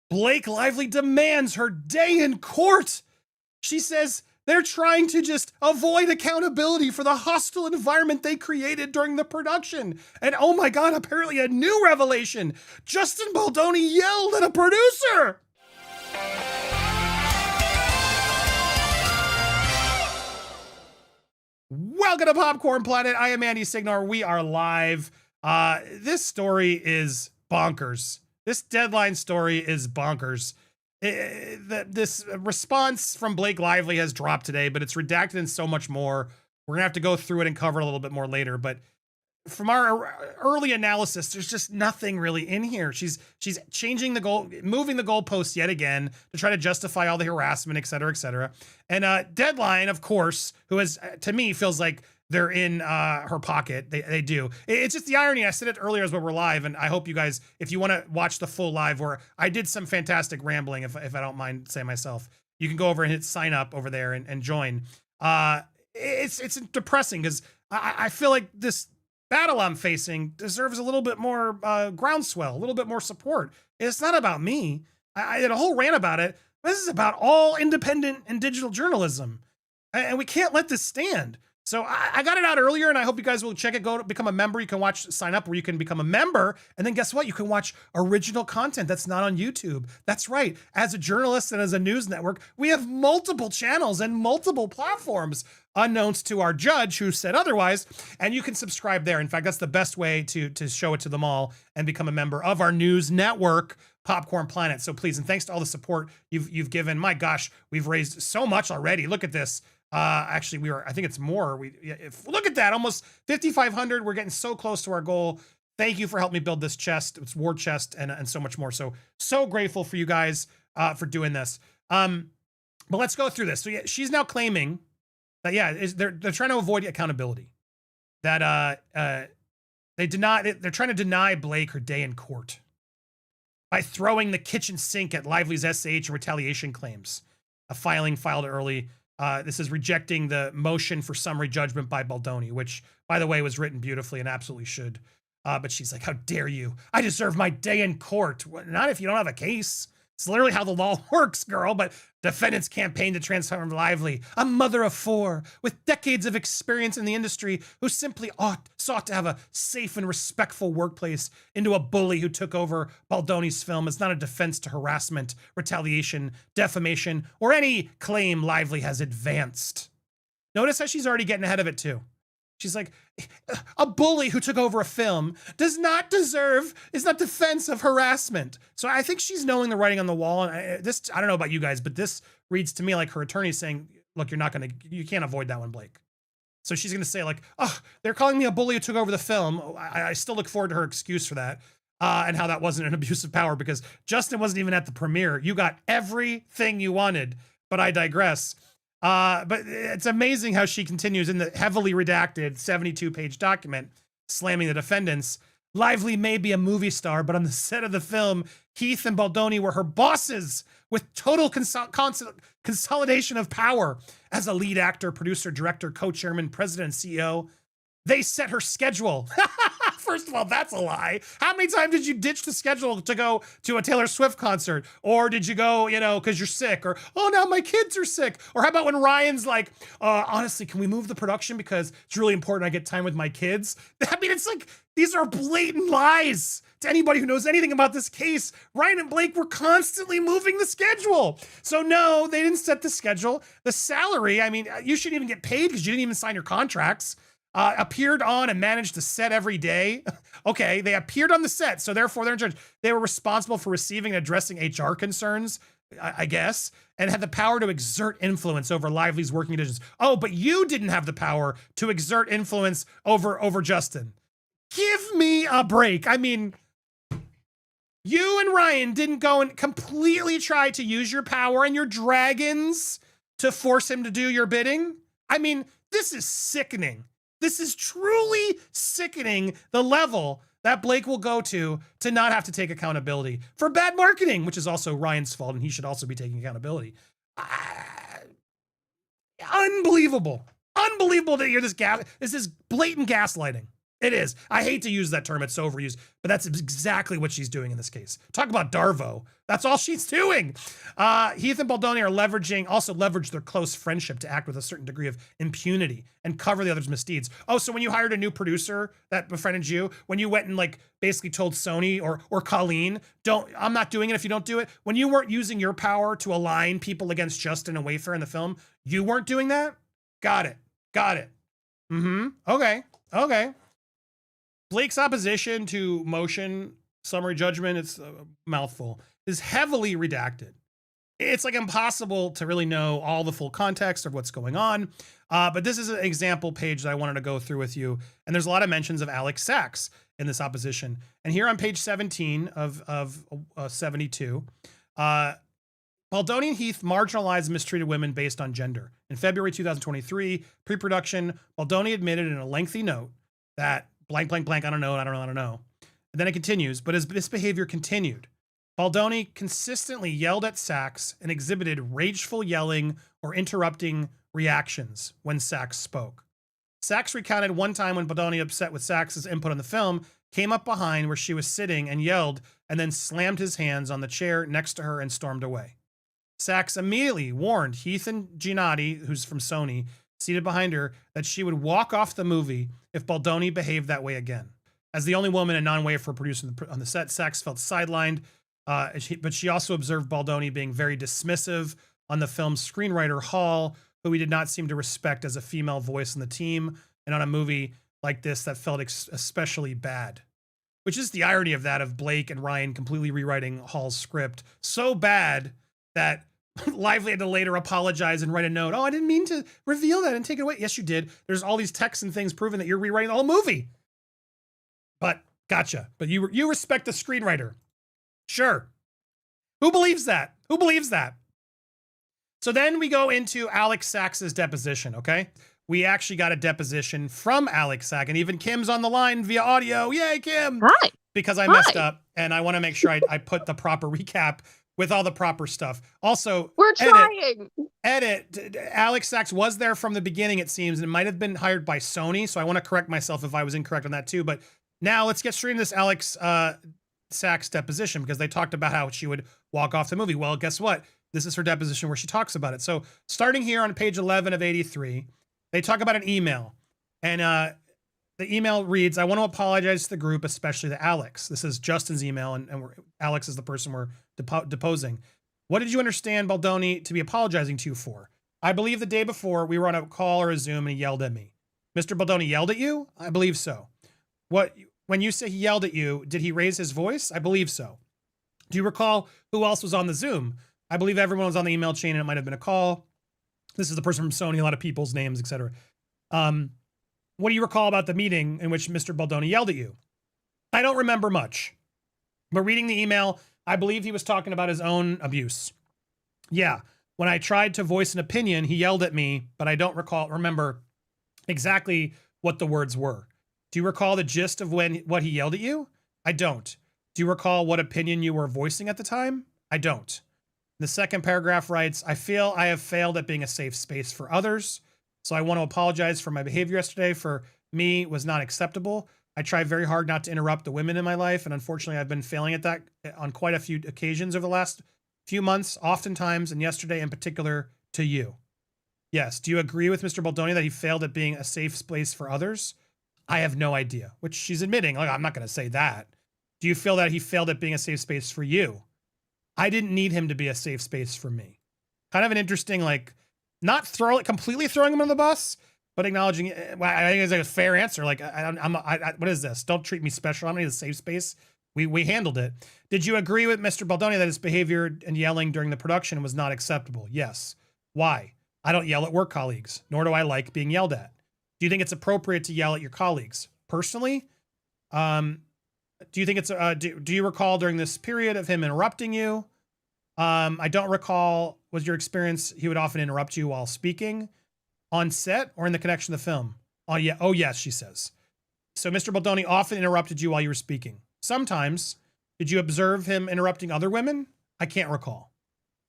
Blake Lively demands her day in court. She says they're trying to just avoid accountability for the hostile environment they created during the production. And oh my God, apparently a new revelation. Justin Baldoni yelled at a producer. Welcome to Popcorn Planet. I am Andy Signore. We are live. This story is bonkers. This deadline story is bonkers. This response from Blake Lively has dropped today, but it's redacted and so much more. We're gonna have to go through it and cover it a little bit more later. But from our early analysis, there's just nothing really in here. She's changing the goal, moving the goalposts yet again to try to justify all the harassment, et cetera, et cetera. And Deadline, of course, who has, to me, feels like they're in her pocket. They do. It's just the irony. I said it earlier as we were live, and I hope you guys, if you want to watch the full live, where I did some fantastic rambling, if I don't mind saying myself, you can go over and hit sign up over there and join. It's depressing because I feel like this battle I'm facing deserves a little bit more groundswell, a little bit more support. It's not about me. I did a whole rant about it. This is about all independent and digital journalism. And we can't let this stand. So I got it out earlier, and I hope you guys will check it. Go to become a member. You can sign up where you can become a member. And then guess what? You can watch original content that's not on YouTube. That's right. As a journalist and as a news network, we have multiple channels and multiple platforms unknowns to our judge who said otherwise. And you can subscribe there. In fact, that's the best way to show it to them all and become a member of our news network, Popcorn Planet. So please, and thanks to all the support you've given. My gosh, we've raised so much already. Look at this. Actually, I think it's more. Look at that, almost 5,500. We're getting so close to our goal. Thank you for helping me build this chest. It's war chest and so much more. So grateful for you guys for doing this. But let's go through this. So yeah, she's now claiming that, they're trying to avoid accountability. That they're trying to deny Blake her day in court by throwing the kitchen sink at Lively's SH and retaliation claims. A filing filed early. This is rejecting the motion for summary judgment by Baldoni, which, by the way, was written beautifully and absolutely should. But she's like, how dare you? I deserve my day in court. Not if you don't have a case. It's literally how the law works, girl. But defendants campaign to transform Lively, a mother of four with decades of experience in the industry who simply sought to have a safe and respectful workplace, into a bully who took over Baldoni's film. It's not a defense to harassment, retaliation, defamation, or any claim Lively has advanced. Notice how she's already getting ahead of it too. She's like, a bully who took over a film is not defense of harassment. So I think she's knowing the writing on the wall. And I don't know about you guys, but this reads to me like her attorney saying, look, you can't avoid that one, Blake. So she's going to say like, oh, they're calling me a bully who took over the film. I still look forward to her excuse for that. And how that wasn't an abuse of power, because Justin wasn't even at the premiere. You got everything you wanted, but I digress. But it's amazing how she continues in the heavily redacted 72-page document, slamming the defendants. Lively may be a movie star, but on the set of the film, Heath and Baldoni were her bosses, with total consolidation of power as a lead actor, producer, director, co-chairman, president, and CEO. They set her schedule. First of all, that's a lie. How many times did you ditch the schedule to go to a Taylor Swift concert? Or did you go, because you're sick? Or, oh, now my kids are sick. Or how about when Ryan's like, honestly, can we move the production because it's really important I get time with my kids? I mean, it's like, these are blatant lies. To anybody who knows anything about this case, Ryan and Blake were constantly moving the schedule. So no, they didn't set the schedule. The salary, I mean, you shouldn't even get paid because you didn't even sign your contracts. Appeared on and managed the set every day. Okay, they appeared on the set, so therefore they're in charge. They were responsible for receiving and addressing HR concerns, I guess, and had the power to exert influence over Lively's working conditions. Oh, but you didn't have the power to exert influence over Justin. Give me a break. I mean, you and Ryan didn't go and completely try to use your power and your dragons to force him to do your bidding. I mean, this is sickening. This is truly sickening, the level that Blake will go to not have to take accountability for bad marketing, which is also Ryan's fault, and he should also be taking accountability. Unbelievable. Unbelievable to hear this is blatant gaslighting. It is. I hate to use that term. It's so overused, but that's exactly what she's doing in this case. Talk about Darvo. That's all she's doing. Heath and Baldoni are also leverage their close friendship to act with a certain degree of impunity and cover the other's misdeeds. Oh, so when you hired a new producer that befriended you, when you went and like basically told Sony or Colleen, I'm not doing it if you don't do it. When you weren't using your power to align people against Justin and Wayfair in the film, you weren't doing that? Got it. Okay. Blake's opposition to motion summary judgment, it's a mouthful, is heavily redacted. It's like impossible to really know all the full context of what's going on. But this is an example page that I wanted to go through with you. And there's a lot of mentions of Alex Sachs in this opposition. And here on page 17 of 72, Baldoni and Heath marginalized and mistreated women based on gender. In February 2023, pre-production, Baldoni admitted in a lengthy note that blank, I don't know. And then it continues, but this behavior continued. Baldoni consistently yelled at Sachs and exhibited rageful yelling or interrupting reactions when Sachs spoke. Sachs recounted one time when Baldoni, upset with Sachs's input on the film, came up behind where she was sitting and yelled and then slammed his hands on the chair next to her and stormed away. Sachs immediately warned Heath and Giannotti, who's from Sony, seated behind her, that she would walk off the movie if Baldoni behaved that way again. As the only woman and non-Wayfair producer on the set, Sachs felt sidelined, but she also observed Baldoni being very dismissive on the film's screenwriter Hall, who he did not seem to respect as a female voice in the team, and on a movie like this that felt especially bad. Which is the irony of that, of Blake and Ryan completely rewriting Hall's script so bad that Lively had to later apologize and write a note. Oh, I didn't mean to reveal that and take it away. Yes, you did. There's all these texts and things proving that you're rewriting the whole movie. But gotcha. But you respect the screenwriter. Sure. Who believes that? So then we go into Alex Sachs's deposition, okay? We actually got a deposition from Alex Sachs, and even Kim's on the line via audio. Yay, Kim! Hi. Because I messed up, and I want to make sure I put the proper recap with all the proper stuff. Also, we're trying. Alex Sachs was there from the beginning, it seems, and it might have been hired by Sony. So I want to correct myself if I was incorrect on that too. But now let's get straight into this Alex Sachs deposition, because they talked about how she would walk off the movie. Well, guess what? This is her deposition where she talks about it. So starting here on page 11 of 83, they talk about an email, and the email reads, "I want to apologize to the group, especially to Alex." This is Justin's email, and Alex is the person we're deposing. "What did you understand Baldoni to be apologizing to you for? I believe the day before we were on a call or a Zoom and he yelled at me." "Mr. Baldoni yelled at you?" "I believe so." When you say he yelled at you, did he raise his voice?" "I believe so." "Do you recall who else was on the Zoom?" "I believe everyone was on the email chain and it might have been a call." This is the person from Sony, a lot of people's names, etc. "What do you recall about the meeting in which Mr. Baldoni yelled at you?" "I don't remember much. But reading the email, I believe he was talking about his own abuse." "Yeah, when I tried to voice an opinion, he yelled at me, but I don't remember exactly what the words were." "Do you recall the gist of what he yelled at you?" "I don't." "Do you recall what opinion you were voicing at the time?" "I don't." The second paragraph writes, "I feel I have failed at being a safe space for others. So I want to apologize for my behavior yesterday. For me, was not acceptable. I try very hard not to interrupt the women in my life, and unfortunately I've been failing at that on quite a few occasions over the last few months, oftentimes, and yesterday in particular, to you." "Yes. Do you agree with Mr. Baldoni that he failed at being a safe space for others?" "I have no idea," which she's admitting. Like, I'm not going to say that. "Do you feel that he failed at being a safe space for you?" "I didn't need him to be a safe space for me." Kind of an interesting, like, not completely throwing him on the bus, but acknowledging it. I think it's like a fair answer. Like, what is this? Don't treat me special. I don't need a safe space. We handled it. "Did you agree with Mr. Baldoni that his behavior and yelling during the production was not acceptable?" "Yes." "Why?" "I don't yell at work colleagues, nor do I like being yelled at." "Do you think it's appropriate to yell at your colleagues?" "Personally?" Do you think it's, do you recall during this period of him interrupting you?" "I don't recall. Was your experience he would often interrupt you while speaking on set or in the connection of the film?" "Oh, yeah. Oh, yes," she says. "So Mr. Baldoni often interrupted you while you were speaking?" "Sometimes." "Did you observe him interrupting other women?" "I can't recall."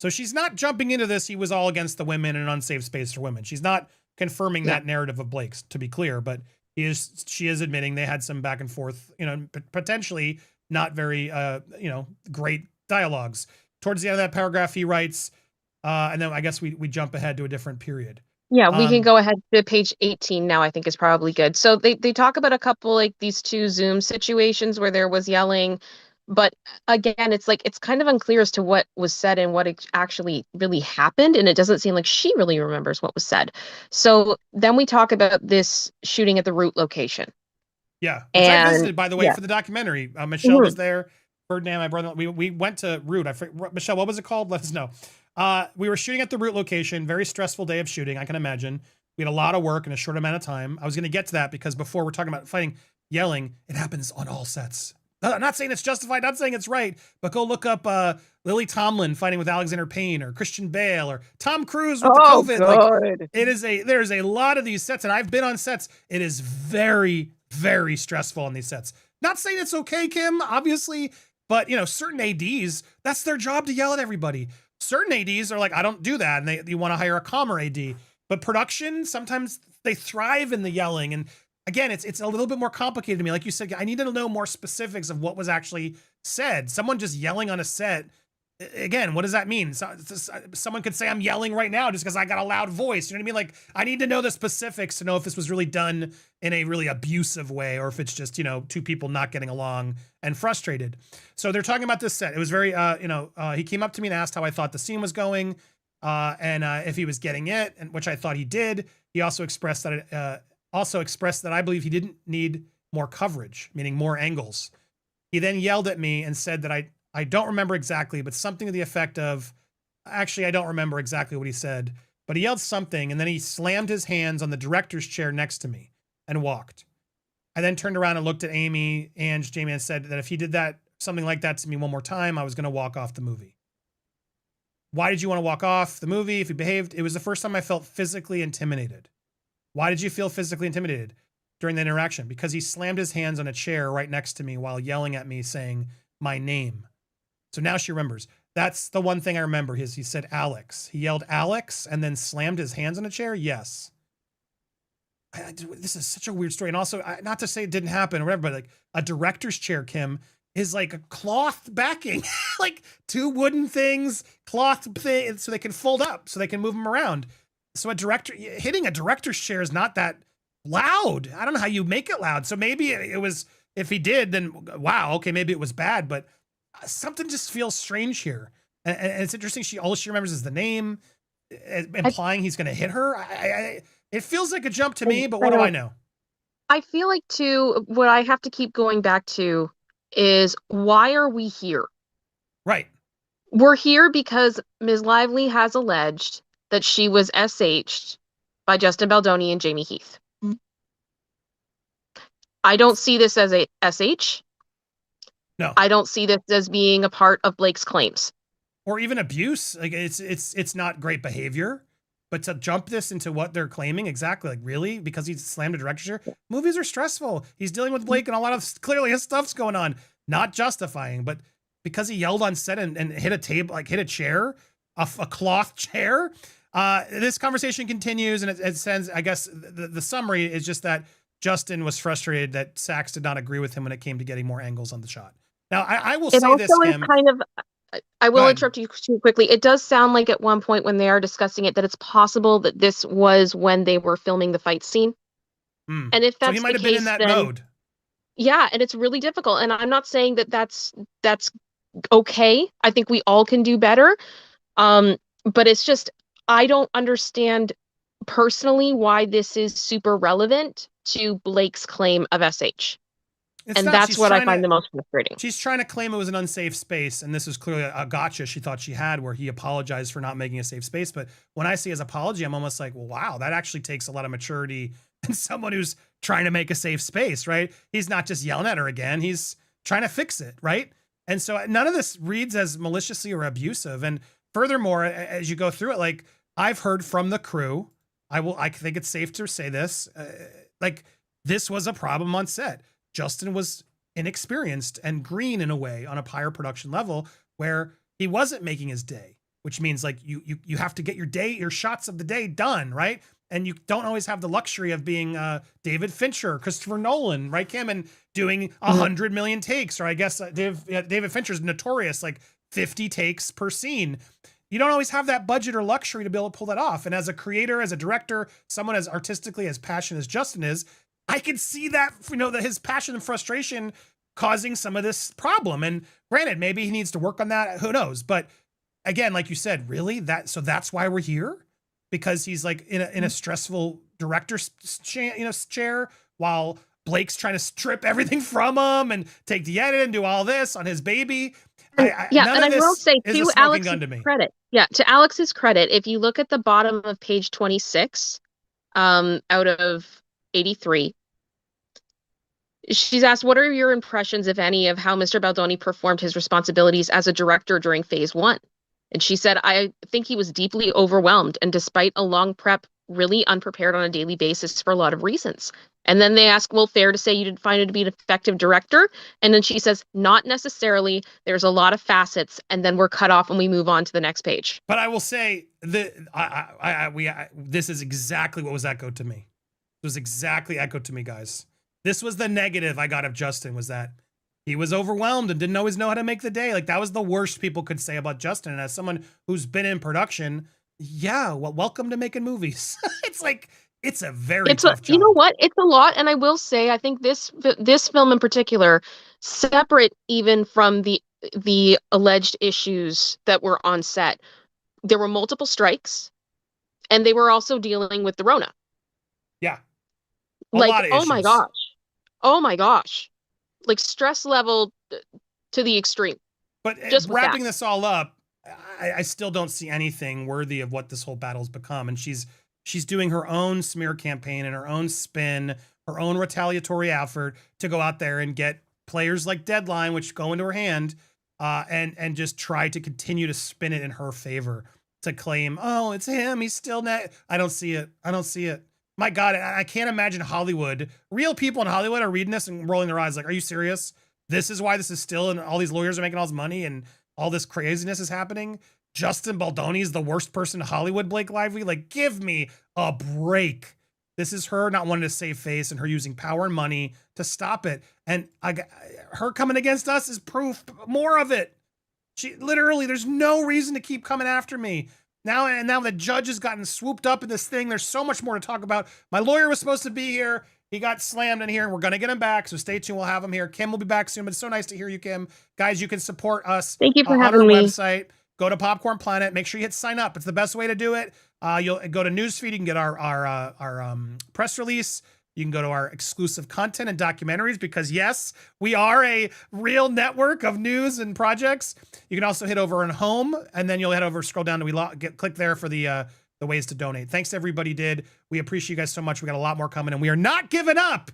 So she's not jumping into this. He was all against the women and an unsafe space for women. She's not confirming that narrative of Blake's, to be clear, but She is admitting they had some back and forth, potentially not very, great dialogues. Towards the end of that paragraph, he writes, and then I guess we jump ahead to a different period. Yeah, we can go ahead to page 18 now, I think is probably good. So they talk about a couple, like these two Zoom situations where there was yelling, but again, it's like it's kind of unclear as to what was said and what actually really happened, and it doesn't seem like she really remembers what was said. So then we talk about this shooting at the root location. Yeah, which I visited, by the way, for the documentary. Michelle was there. Ferdinand, my brother, we went to Root. Michelle, what was it called? Let us know. We were shooting at the Root location. Very stressful day of shooting, I can imagine. We had a lot of work in a short amount of time. I was going to get to that because before we're talking about fighting, yelling, it happens on all sets. I'm not saying it's justified, not saying it's right, but go look up Lily Tomlin fighting with Alexander Payne, or Christian Bale, or Tom Cruise with the COVID. Like, there's a lot of these sets, and I've been on sets. It is very, very stressful on these sets. Not saying it's okay, Kim, obviously, but certain ADs, that's their job to yell at everybody. Certain ADs are like, I don't do that, and you want to hire a calmer AD. But production, sometimes they thrive in the yelling, and again, it's a little bit more complicated to me. Like you said, I need to know more specifics of what was actually said. Someone just yelling on a set, again, what does that mean? Someone could say I'm yelling right now just because I got a loud voice. You know what I mean? Like, I need to know the specifics to know if this was really done in a really abusive way, or if it's just, two people not getting along and frustrated. So they're talking about this set. It was very, he came up to me and asked how I thought the scene was going, and if he was getting it, and which I thought he did. He also expressed that I believe he didn't need more coverage, meaning more angles. He then yelled at me and said that I don't remember exactly, but something to the effect of, actually, I don't remember exactly what he said, but he yelled something, and then he slammed his hands on the director's chair next to me and walked. I then turned around and looked at Amy, Ange, Jamie, and said that if he did something like that to me one more time, I was going to walk off the movie. Why did you want to walk off the movie if he behaved? It was the first time I felt physically intimidated. Why did you feel physically intimidated during the interaction? Because he slammed his hands on a chair right next to me while yelling at me, saying my name. So now she remembers. That's the one thing I remember. He said Alex. He yelled Alex and then slammed his hands on a chair. Yes. This is such a weird story. And also, not to say it didn't happen or whatever, but like a director's chair, Kim, is like a cloth backing, like two wooden things, cloth thing, so they can fold up, so they can move them around. So hitting a director's chair is not that loud. I don't know how you make it loud. So maybe it was, if he did, then wow, okay, maybe it was bad, but something just feels strange here. And it's interesting. All she remembers is the name, implying he's going to hit her. It feels like a jump to me, but what do I know? I feel like too, what I have to keep going back to is, why are we here? Right. We're here because Ms. Lively has alleged that she was SH'd by Justin Baldoni and Jamie Heath. I don't see this as a SH. No. I don't see this as being a part of Blake's claims. Or even abuse. Like it's not great behavior, but to jump this into what they're claiming, exactly, like really? Because he slammed a director's chair? Movies are stressful. He's dealing with Blake and a lot of, clearly his stuff's going on. Not justifying, but because he yelled on set and hit a table, like hit a chair, a cloth chair. This conversation continues, and it sends, I guess, the summary is just that Justin was frustrated that Sachs did not agree with him when it came to getting more angles on the shot. Now, I will say this, Kim. I will interrupt you too quickly. It does sound like at one point when they are discussing it that it's possible that this was when they were filming the fight scene. And if that's so he might the have case, been in that mode. Yeah, and it's really difficult. And I'm not saying that that's okay. I think we all can do better. But it's just, I don't understand personally why this is super relevant to Blake's claim of SH. That's what I find the most frustrating. She's trying to claim it was an unsafe space, and this was clearly a gotcha she thought she had, where he apologized for not making a safe space. But when I see his apology, I'm almost like, well, wow, that actually takes a lot of maturity in someone who's trying to make a safe space, right? He's not just yelling at her again. He's trying to fix it, right? And so none of this reads as maliciously or abusive. And furthermore, as you go through it, like I've heard from the crew, I think it's safe to say this, like this was a problem on set. Justin was inexperienced and green in a way on a higher production level where he wasn't making his day. which means like you have to get your shots of the day done, right? And you don't always have the luxury of being David Fincher, Christopher Nolan, right, Kim, and doing 100 million takes, or I guess David Fincher's notorious, like 50 takes per scene. You don't always have that budget or luxury to be able to pull that off. And as a creator, as a director, someone as artistically as passionate as Justin is, I can see that, that his passion and frustration causing some of this problem. And granted, maybe he needs to work on that. Who knows? But again, like you said, really, that's why we're here, because he's like in a stressful director's chair, while Blake's trying to strip everything from him and take the edit and do all this on his baby. And I will say to Alex's credit, to Alex's credit, if you look at the bottom of page 26, out of 83, she's asked, what are your impressions, if any, of how Mr. Baldoni performed his responsibilities as a director during phase 1? And she said, I think he was deeply overwhelmed, and despite a long prep, really unprepared on a daily basis for a lot of reasons. And then they ask, well, fair to say you didn't find it to be an effective director? And then she says, not necessarily. There's a lot of facets, and then we're cut off and we move on to the next page. But I will say that this is exactly what was echoed to me. It was exactly echoed to me, guys. This was the negative I got of Justin, was that he was overwhelmed and didn't always know how to make the day. Like, that was the worst people could say about Justin. And as someone who's been in production, well, welcome to making movies. It's like, it's a very tough job. You know what? It's a lot. And I will say, I think this film in particular, separate even from the alleged issues that were on set, there were multiple strikes, and they were also dealing with the Rona. Yeah. Like, oh my gosh. Like, stress level to the extreme. But just wrapping this all up, I still don't see anything worthy of what this whole battle's become. And she's doing her own smear campaign and her own spin, her own retaliatory effort to go out there and get players like Deadline, which go into her hand, and just try to continue to spin it in her favor, to claim, oh, it's him, he's still net. I don't see it. My God, I can't imagine Hollywood. Real people in Hollywood are reading this and rolling their eyes like, are you serious? This is why this is still, and all these lawyers are making all this money and all this craziness is happening. Justin Baldoni is the worst person in Hollywood, Blake Lively. Like, give me a break. This is her not wanting to save face and her using power and money to stop it. And her coming against us is proof more of it. She literally, there's no reason to keep coming after me. Now the judge has gotten swooped up in this thing. There's so much more to talk about. My lawyer was supposed to be here. He got slammed in here, and we're going to get him back. So stay tuned. We'll have him here. Kim will be back soon, but it's so nice to hear you, Kim. Guys, you can support us. Thank you for having me. On our website. Go to Popcorn Planet. Make sure you hit sign up. It's the best way to do it. You'll go to Newsfeed. You can get our press release. You can go to our exclusive content and documentaries, because yes, we are a real network of news and projects. You can also hit over on home, and then you'll head over, scroll down to click there for the ways to donate. Thanks to everybody did. We appreciate you guys so much. We got a lot more coming, and we are not giving up.